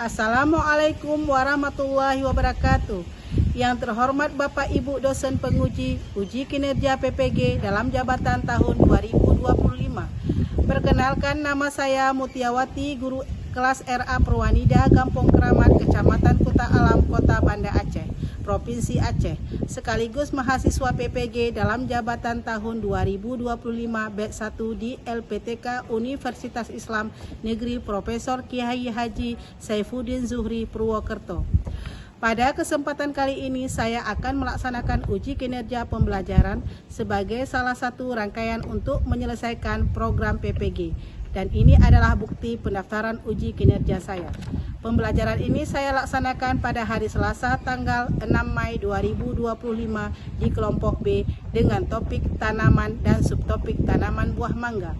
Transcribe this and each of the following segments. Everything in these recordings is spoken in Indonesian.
Assalamualaikum warahmatullahi wabarakatuh. Yang terhormat Bapak Ibu dosen penguji uji kinerja PPG dalam jabatan tahun 2025. Perkenalkan, nama saya Mutiawati, guru kelas RA Perwanida, Gampong Keramat, Kecamatan Kuta Alam, Kota Banda Aceh, Provinsi Aceh, sekaligus mahasiswa PPG dalam jabatan tahun 2025 batch 1 di LPTK Universitas Islam Negeri Profesor Kiai Haji Saifuddin Zuhri Purwokerto. Pada kesempatan kali ini saya akan melaksanakan uji kinerja pembelajaran sebagai salah satu rangkaian untuk menyelesaikan program PPG. Dan ini adalah bukti pendaftaran uji kinerja saya. Pembelajaran ini saya laksanakan pada hari Selasa tanggal 6 Mei 2025 di kelompok B dengan topik tanaman dan subtopik tanaman buah mangga.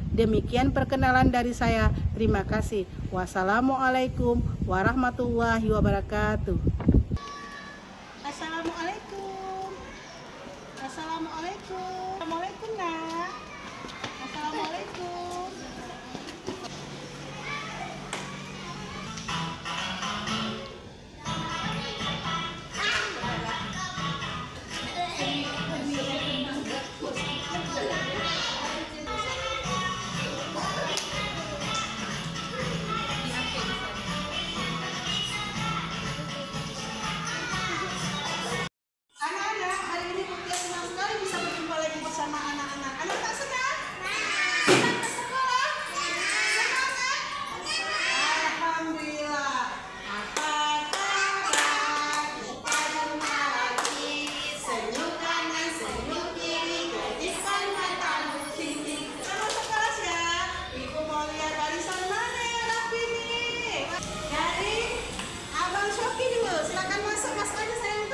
Demikian perkenalan dari saya. Terima kasih. Wassalamualaikum warahmatullahi wabarakatuh. Assalamualaikum. Assalamualaikum. Assalamualaikum nak. Assalamualaikum. Anak-anak, hari ini Mutia senang sekali bisa berjumpa lagi bersama anak-anak. Anak tak senang? Senang ke sekolah? Semangat? Alhamdulillah. Apa kabar? Kita jumpa lagi. Senyum kanan, senyum kiri, gajikan matamu tinggi. Selamat sekolah ya. Ibu mau lihat barisan mana yang rapi nih? Dari Abang Shoki dulu. Silakan masuk aja sayang.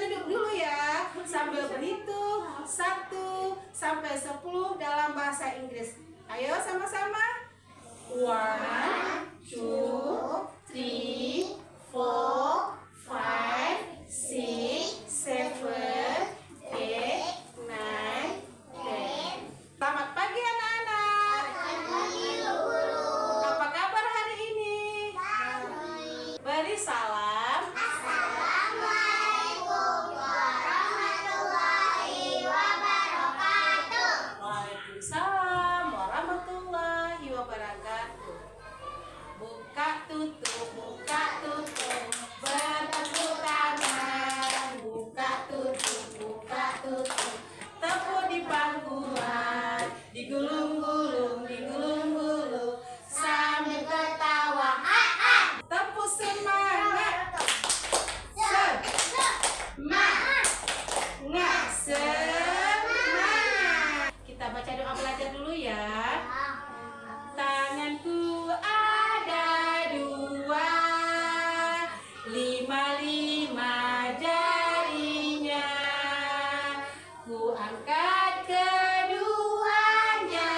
Duduk dulu ya, sambil berhitung 1 sampai 10 dalam bahasa Inggris. Ayo sama-sama. 1, 2, 3, 4, 5, 6, 7, 8, 9, 10. Selamat pagi anak-anak. Apa kabar hari ini? Beri salam. Waalaikumsalam warahmatullahi wabarakatuh. Buka tutup, bertepuk tangan. Buka tutup, tepuk di pangkuan, digulung-gulung, sambil ketawa. Tepuk semangat, semangat. Kita baca doa belajar dulu ya. Tanganku ada 2, 5 jarinya. Ku angkat keduanya,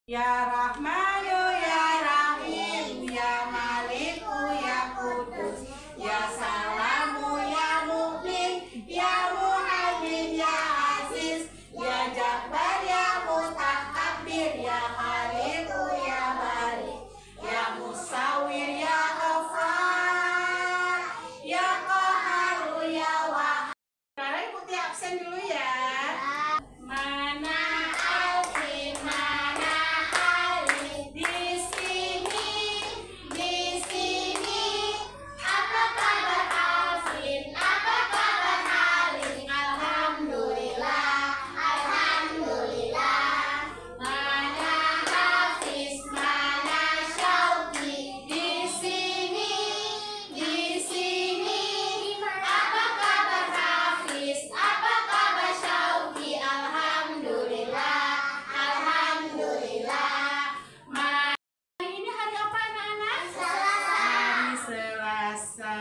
Ya Rahmanu ya Rahim ya Maliku ya Kudus ya Salamu ya Mu'min ya Muhaimin ya Aziz ya Jabbar ya Mutakabbir ya Khaliqu ya Bari ya Musawwir ya Ghaffar ya Qaharu ya Wahhab. Sekarang ikuti absen dulu ya. Mana Alvin, mana Khalid di sini. Apa kabar Alvin? Apa kabar Khalid? Alhamdulillah, alhamdulillah. Mana Hafiz, mana Syauqi di sini. Apa kabar Hafiz? Apa kabar Syauqi? Alhamdulillah, alhamdulillah. Ini hari apa anak-anak? Selasa. Hari Selasa.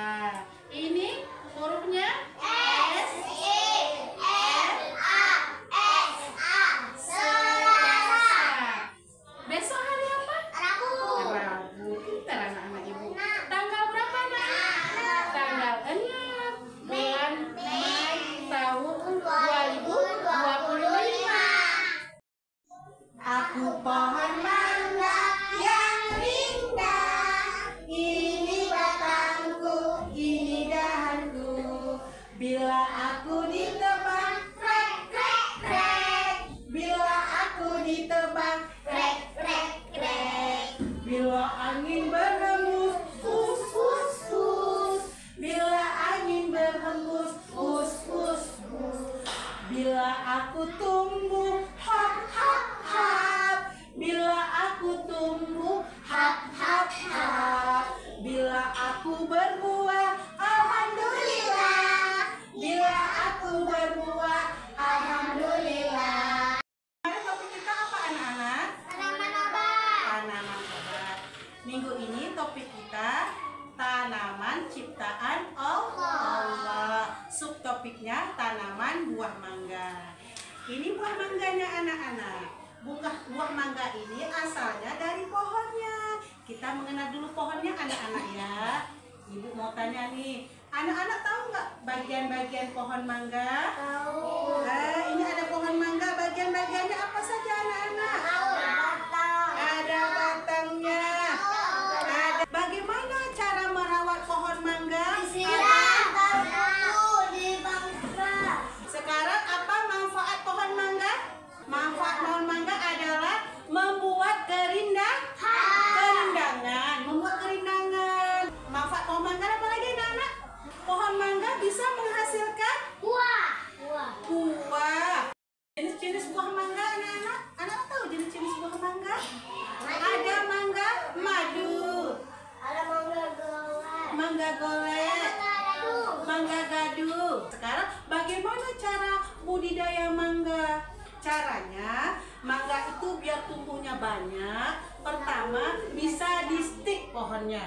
Ini hurufnya S, Selasa. Besok hari apa? Rabu. Pintar anak-anak ibu. Tanggal berapa nak? Tanggal 6 bulan Mei tahun 2025. Aku pohon mangga yang indah, ini batangku, ini dahanku. Bila aku ditebang, krek krek krek. Bila aku ditebang, krek krek krek. Bila angin berhembus, hus hus hus. Bila angin berhembus, hus hus hus. Bila aku tumbuh, hap hap hap. Bila aku tumbuh, hap hap hap. Bila aku berbuah, alhamdulillah. Bila aku berbuah, alhamdulillah. Kemarin topik kita apa anak-anak? Tanaman obat. Tanaman obat. Minggu ini topik kita tanaman ciptaan Allah. Subtopiknya tanaman buah mangga. Ini buah mangganya anak-anak. Buah mangga ini asalnya dari pohonnya. Kita mengenal dulu pohonnya anak-anak ya. Ibu mau tanya nih, anak-anak tahu nggak bagian-bagian pohon mangga? Tahu. Ini ada pohon mangga, bagian-bagiannya apa saja anak-anak? Batang. Ada batangnya. Ada. Bagaimana cara merawat pohon mangga? Sekarang apa manfaat pohon mangga? Manfaat pohon mangga adalah membuat kerindangan. Membuat kerindangan. Manfaat pohon mangga apa lagi anak-anak? Pohon mangga bisa menghasilkan Buah. buah. Jenis-jenis buah mangga anak-anak. Anak tahu jenis-jenis buah mangga? Ada mangga madu, Ada mangga golek. mangga golek, mangga gadu. Sekarang bagaimana cara budidaya mangga? Caranya, mangga itu biar tumbuhnya banyak. Pertama, bisa di stik pohonnya.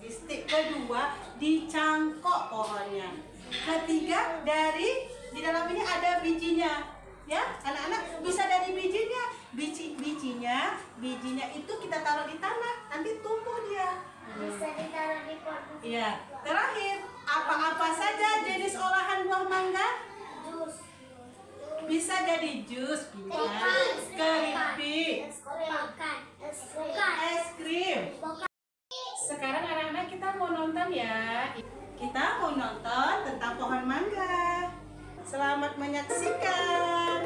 Di stik. Kedua, dicangkok pohonnya. Ketiga, di dalam ini ada bijinya. Ya, anak-anak bisa dari bijinya. Bijinya itu kita taruh di tanah, nanti tumbuh dia. Bisa ditaruh di pot. Iya. Terakhir, apa-apa saja jenis olahan buah mangga? Jus. Bisa jadi jus, keripik, es krim. Sekarang anak-anak kita mau nonton ya. Kita mau nonton tentang pohon mangga. Selamat menyaksikan.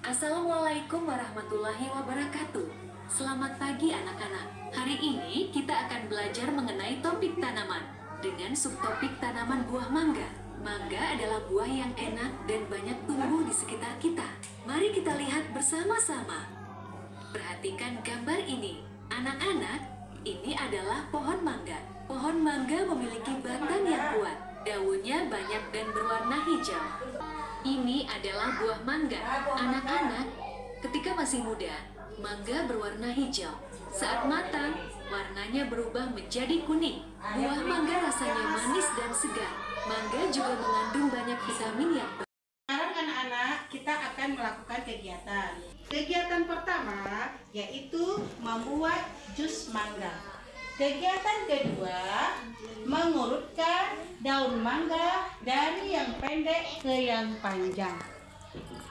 Assalamualaikum warahmatullahi wabarakatuh. Selamat pagi anak-anak. Hari ini kita akan belajar mengenai topik tanaman dengan subtopik tanaman buah mangga. Mangga adalah buah yang enak dan banyak tumbuh di sekitar kita. Mari kita lihat bersama-sama. Perhatikan gambar ini. Anak-anak, ini adalah pohon mangga. Pohon mangga memiliki batang yang kuat. Daunnya banyak dan berwarna hijau. Ini adalah buah mangga. Anak-anak, ketika masih muda, mangga berwarna hijau. Saat matang, warnanya berubah menjadi kuning. Buah mangga rasanya manis dan segar. Mangga juga mengandung banyak vitamin yang Sekarang anak-anak kita akan melakukan kegiatan. Kegiatan pertama yaitu membuat jus mangga. Kegiatan kedua, mengurutkan daun mangga dari yang pendek ke yang panjang.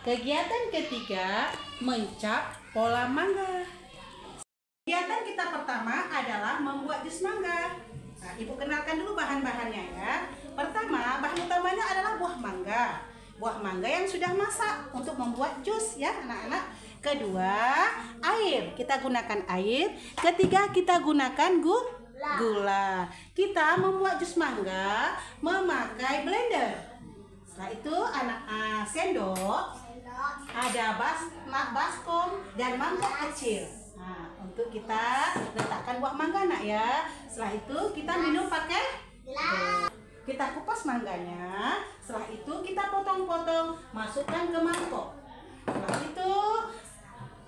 Kegiatan ketiga, mencap pola mangga. Kegiatan kita pertama adalah membuat jus mangga. Nah, Ibu kenalkan dulu bahan-bahannya ya. Pertama, bahan utamanya adalah buah mangga. Buah mangga yang sudah masak untuk membuat jus ya anak-anak. Kedua, air. Kita gunakan air. Ketiga, kita gunakan gula. Kita membuat jus mangga memakai blender. Setelah itu sendok, ada baskom dan mangkok kecil. Nah, untuk kita letakkan buah mangga nak ya. Setelah itu kita minum pakai gelas. Kita kupas mangganya. Setelah itu kita potong-potong, masukkan ke mangkok. Setelah itu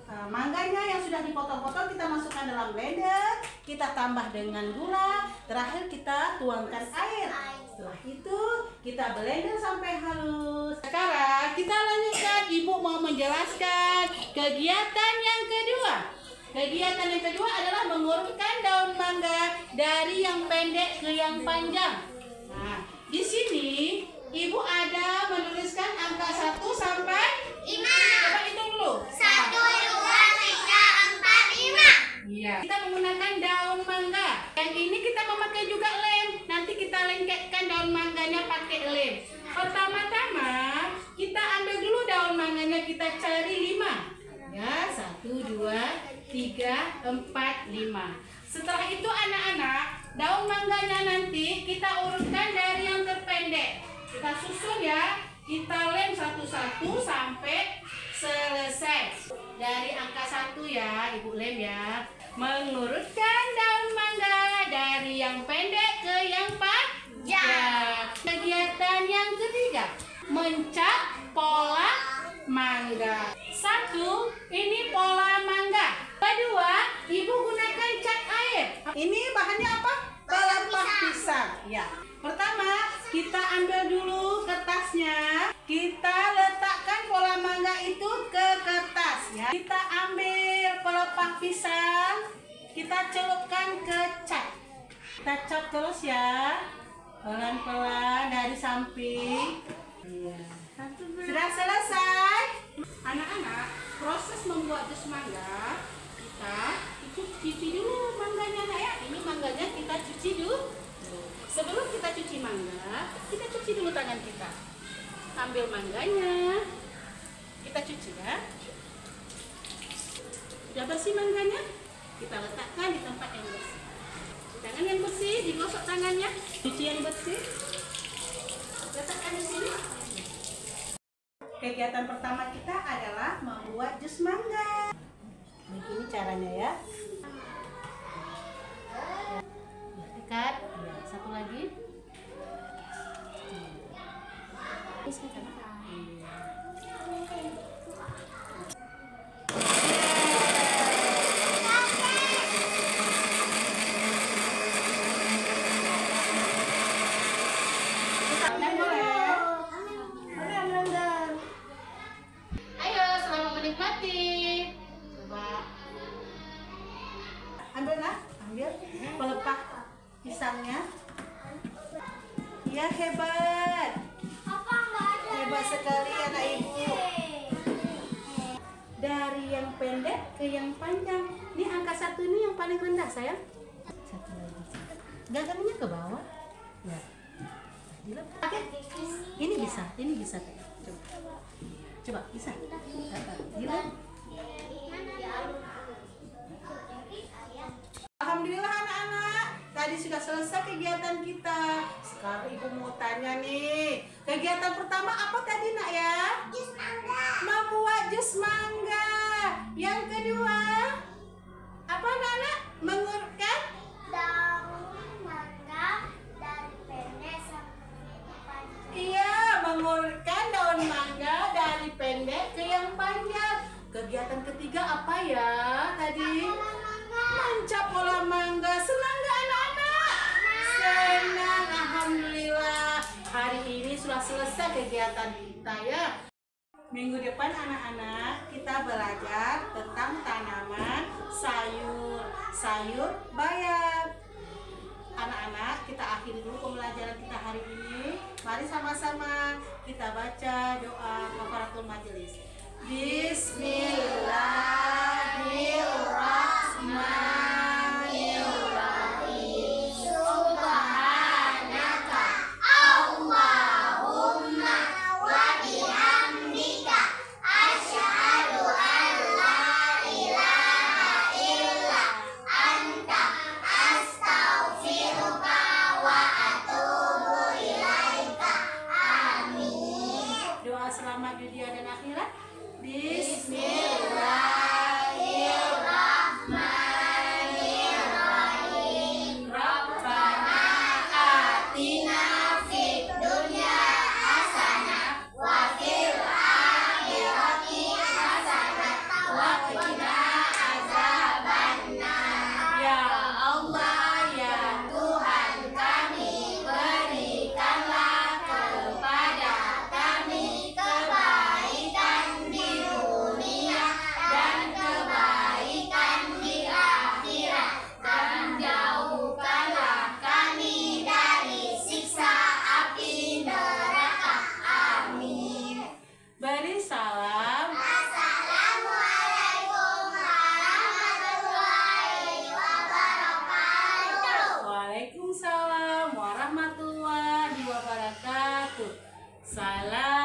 mangganya yang sudah dipotong-potong kita masukkan dalam blender. Kita tambah dengan gula. Terakhir kita tuangkan air. Setelah itu kita blender sampai halus. Sekarang kita lanjutkan. Ibu mau menjelaskan kegiatan yang kedua. Kegiatan yang kedua adalah mengurutkan daun mangga dari yang pendek ke yang panjang. Nah, di sini Ibu ada menuliskan angka 1 sampai 5. Coba hitung dulu. 1, 2, 3, 4, 5. Iya. Kita menggunakan daun mangga. Yang ini kita memakai juga lem. Nanti kita lengketkan daun mangganya pakai lem. Pertama-tama kita ambil dulu daun mangganya, kita cari 5. Ya, 1, 2, 3, 4, 5. Setelah itu anak-anak, daun mangganya nanti kita urutkan dari yang terpendek. Kita susun ya. Kita lem satu-satu sampai selesai. Dari angka 1 ya, Ibu lem ya. Mengurutkan daun mangga dari yang pendek ke yang panjang. Kegiatan yang ketiga, mencap pola mangga. 1, ini pola mangga. Kedua, Ibu gunakan cat air. Ini bahannya apa? Pelepah pisang. Ya. Pertama, kita ambil dulu kertasnya. Kita letakkan pola mangga itu ke kertas ya. Kita ambil pelepah pisang. Kita celupkan ke cat. Kita cat terus ya. Pelan-pelan dari samping. Iya. Sudah selesai. Anak-anak, proses membuat jus mangga kita cuci dulu mangganya nak ya. Ini mangganya kita cuci dulu. Sebelum kita cuci mangga, kita cuci dulu tangan kita. Ambil mangganya, kita cuci ya. Sudah bersih mangganya, kita letakkan di tempat yang bersih. Tangan yang bersih, digosok tangannya. Cuci yang bersih, letakkan di sini. Kegiatan pertama kita adalah membuat jus mangga. Begini caranya ya. Dekat. Satu lagi. Ayo, selamat menikmati. Coba. Ambil pelepah pisangnya. Ya, hebat. Hebat sekali anak ibu. Dari yang pendek ke yang panjang. Ini angka 1 ini yang paling rendah sayang. Satu lagi. Gagangnya ke bawah. Ya. Oke. Ini bisa. Coba bisa. Gila. Alhamdulillah anak-anak, tadi sudah selesai kegiatan kita. Sekarang ibu mau tanya nih, kegiatan pertama apa tadi nak ya? Jus mangga. Membuat jus mangga. Yang kedua, apa nak? Mengurutkan Daun mangga dari pendek sampai panjang. Iya, mengurutkan daun mangga dari pendek ke yang panjang. Kegiatan ketiga apa ya tadi? Mencap pola mangga. Senang gak anak-anak? Senang, alhamdulillah. Hari ini sudah selesai kegiatan kita ya. Minggu depan anak-anak kita belajar tentang tanaman sayur bayam. Anak-anak, kita akhiri dulu pembelajaran kita hari ini. Mari sama-sama kita baca doa kafaratul majelis. Bismillahirrahmanirrahim. Subhanaka Allahumma wa bihamdika asyhadu an la ilaha illa anta astaghfiruka wa atubu ilaika. Amin. Doa selamat dunia dan akhirat. Bismillahirrahmanirrahim. Rabbana atina Fid dunya hasanah wa fil akhirati hasanah wa qina azabannar. Ya Allah, ya Tuhan kami, berikanlah kepada kami kebaikan di dunia dan kebaikan di akhirat, dan jauhkanlah kami dari siksa api neraka. Amin. beri salam. Assalamualaikum warahmatullahi wabarakatuh. Waalaikumsalam warahmatullahi wabarakatuh. Salam